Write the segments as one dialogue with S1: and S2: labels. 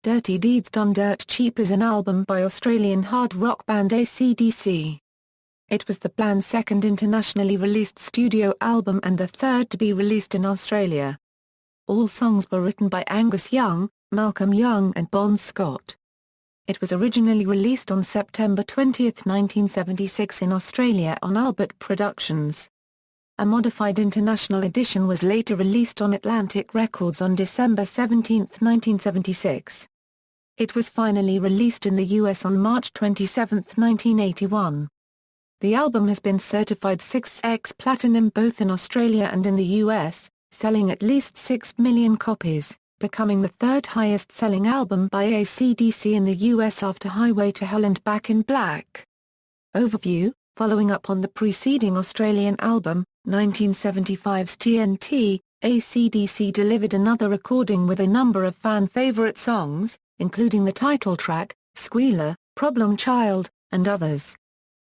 S1: Dirty Deeds Done Dirt Cheap is an album by Australian hard rock band AC/DC. It was the band's second internationally released studio album and the third to be released in Australia. All songs were written by Angus Young, Malcolm Young and Bon Scott. It was originally released on September 20, 1976 in Australia on Albert Productions. A modified international edition was later released on Atlantic Records on December 17, 1976. It was finally released in the US on March 27, 1981. The album has been certified 6x Platinum both in Australia and in the US, selling at least 6 million copies, becoming the third highest-selling album by AC/DC in the US after Highway to Hell and Back in Black. Overview: following up on the preceding Australian album, 1975's TNT, AC/DC delivered another recording with a number of fan-favourite songs, including the title track, Squealer, Problem Child, and others.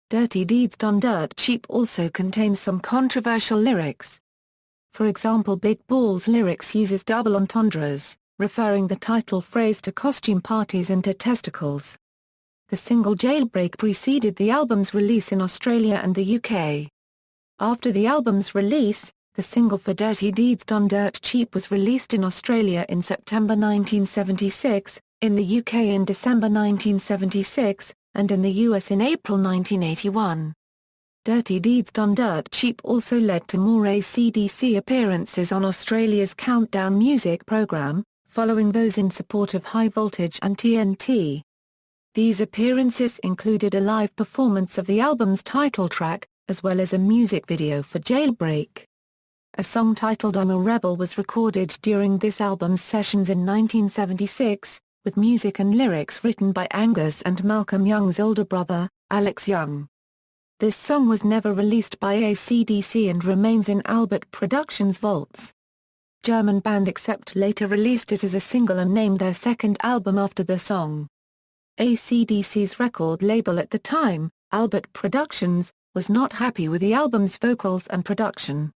S1: Dirty Deeds Done Dirt Cheap also contains some controversial lyrics. For example, Big Ball's lyrics uses double entendres, referring the title phrase to costume parties and to testicles. The single Jailbreak preceded the album's release in Australia and the UK. After the album's release, the single for Dirty Deeds Done Dirt Cheap was released in Australia in September 1976, in the UK in December 1976, and in the US in April 1981. Dirty Deeds Done Dirt Cheap also led to more AC/DC appearances on Australia's Countdown music programme, following those in support of High Voltage and TNT. These appearances included a live performance of the album's title track, as well as a music video for Jailbreak. A song titled I'm a Rebel was recorded during this album's sessions in 1976, with music and lyrics written by Angus and Malcolm Young's older brother, Alex Young. This song was never released by AC/DC and remains in Albert Productions' vaults. German band Accept later released it as a single and named their second album after the song. AC/DC's record label at the time, Albert Productions, was not happy with the album's vocals and production.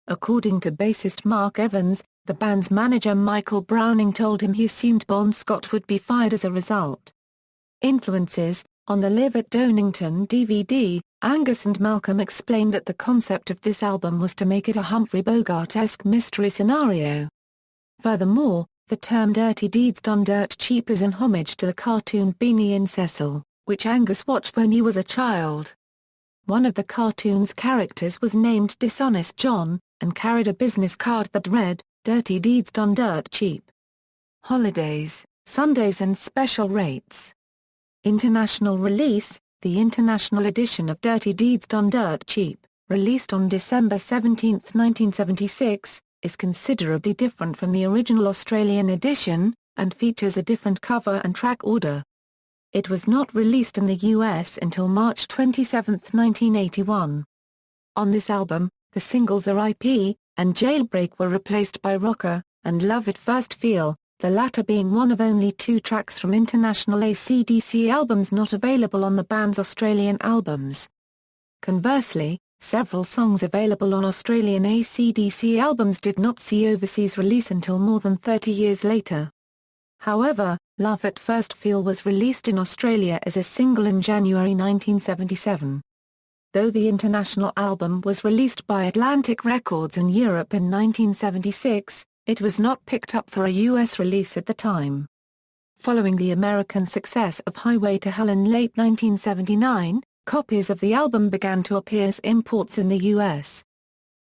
S1: According to bassist Mark Evans, the band's manager Michael Browning told him he assumed Bon Scott would be fired as a result. Influences: on the Live at Donington DVD, Angus and Malcolm explained that the concept of this album was to make it a Humphrey Bogart-esque mystery scenario. Furthermore, the term Dirty Deeds Done Dirt Cheap is an homage to the cartoon Beanie and Cecil, which Angus watched when he was a child. One of the cartoon's characters was named Dishonest John, and carried a business card that read, Dirty Deeds Done Dirt Cheap. Holidays, Sundays and Special Rates. International release: the international edition of Dirty Deeds Done Dirt Cheap, released on December 17, 1976, is considerably different from the original Australian edition, and features a different cover and track order. It was not released in the US until March 27, 1981. On this album, the singles R.I.P. and Jailbreak were replaced by Rocker and Love at First Feel, the latter being one of only two tracks from international AC/DC albums not available on the band's Australian albums. Conversely, several songs available on Australian AC/DC albums did not see overseas release until more than 30 years later. However, Love at First Feel was released in Australia as a single in January 1977. Though the international album was released by Atlantic Records in Europe in 1976, it was not picked up for a US release at the time. Following the American success of Highway to Hell in late 1979, copies of the album began to appear as imports in the US.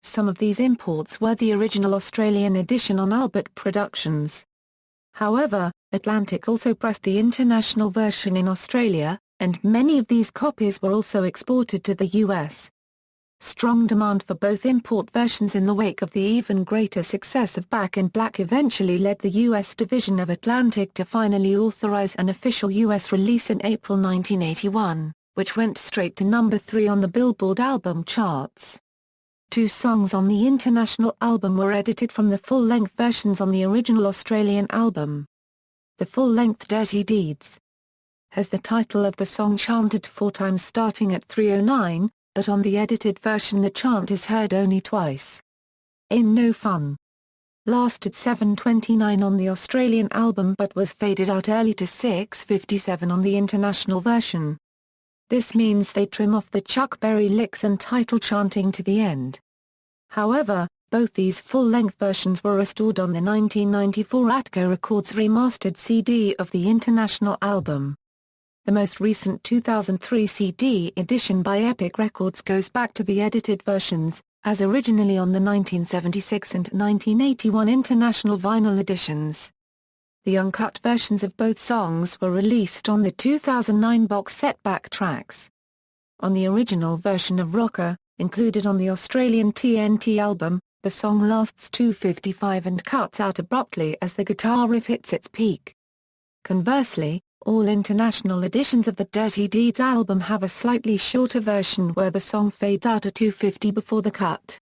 S1: Some of these imports were the original Australian edition on Albert Productions. However, Atlantic also pressed the international version in Australia, and many of these copies were also exported to the US. Strong demand for both import versions in the wake of the even greater success of Back in Black eventually led the US division of Atlantic to finally authorize an official US release in April 1981, which went straight to number 3 on the Billboard album charts. 2 songs on the international album were edited from the full-length versions on the original Australian album. The full-length Dirty Deeds has the title of the song chanted 4 times starting at 3:09, but on the edited version the chant is heard only twice. In No Fun. lasted 7:29 on the Australian album but was faded out early to 6:57 on the international version. This means they trim off the Chuck Berry licks and title chanting to the end. However, both these full-length versions were restored on the 1994 Atco Records remastered CD of the international album. The most recent 2003 CD edition by Epic Records goes back to the edited versions, as originally on the 1976 and 1981 international vinyl editions. The uncut versions of both songs were released on the 2009 box set Back Tracks. On the original version of Rocker, included on the Australian TNT album, the song lasts 2:55 and cuts out abruptly as the guitar riff hits its peak. Conversely, all international editions of the Dirty Deeds album have a slightly shorter version where the song fades out at 2:50 before the cut.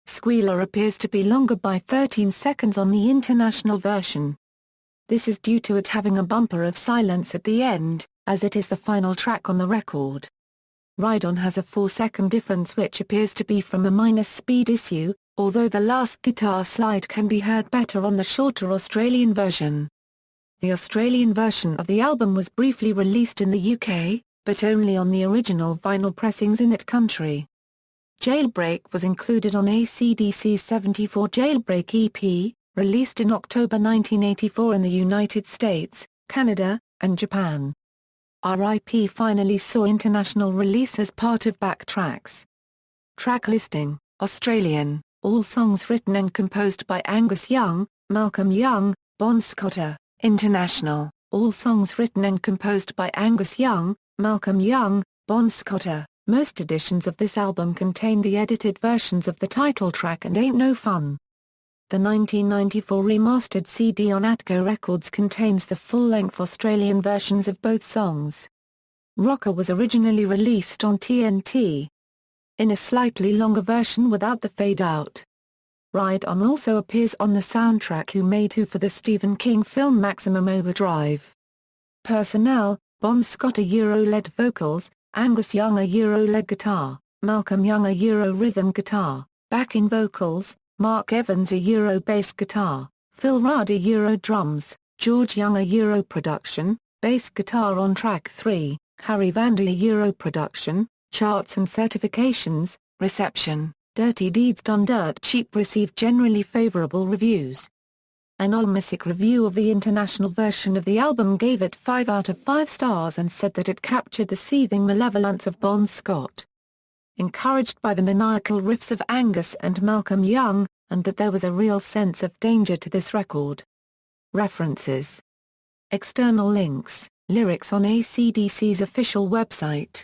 S1: Squealer appears to be longer by 13 seconds on the international version. This is due to it having a bumper of silence at the end, as it is the final track on the record. Ride On has a 4-second difference which appears to be from a minor speed issue, although the last guitar slide can be heard better on the shorter Australian version. The Australian version of the album was briefly released in the UK, but only on the original vinyl pressings in that country. Jailbreak was included on AC/DC's 74 Jailbreak EP, released in October 1984 in the United States, Canada, and Japan. R.I.P. finally saw international release as part of Back Tracks. Track listing: Australian, all songs written and composed by Angus Young, Malcolm Young, Bon Scotter. International, all songs written and composed by Angus Young, Malcolm Young, Bon Scotter. Most editions of this album contain the edited versions of the title track and Ain't No Fun. The 1994 remastered CD on Atco Records contains the full-length Australian versions of both songs. Rocker was originally released on TNT. In a slightly longer version without the fade-out. Ride On also appears on the soundtrack Who Made Who for the Stephen King film Maximum Overdrive. Personnel: Bon Scott Euro-led vocals, Angus Young Euro-led guitar, Malcolm Young Euro rhythm guitar, backing vocals, Mark Evans Euro bass guitar, Phil Rudd Euro drums, George Young Euro production, bass guitar on track 3, Harry Vander Euro production. Charts and certifications. Reception: Dirty Deeds Done Dirt Cheap received generally favorable reviews. An Allmusic review of the international version of the album gave it 5 out of 5 stars and said that it captured the seething malevolence of Bon Scott. Encouraged by the maniacal riffs of Angus and Malcolm Young, and that there was a real sense of danger to this record. References: External links, lyrics on AC/DC's official website.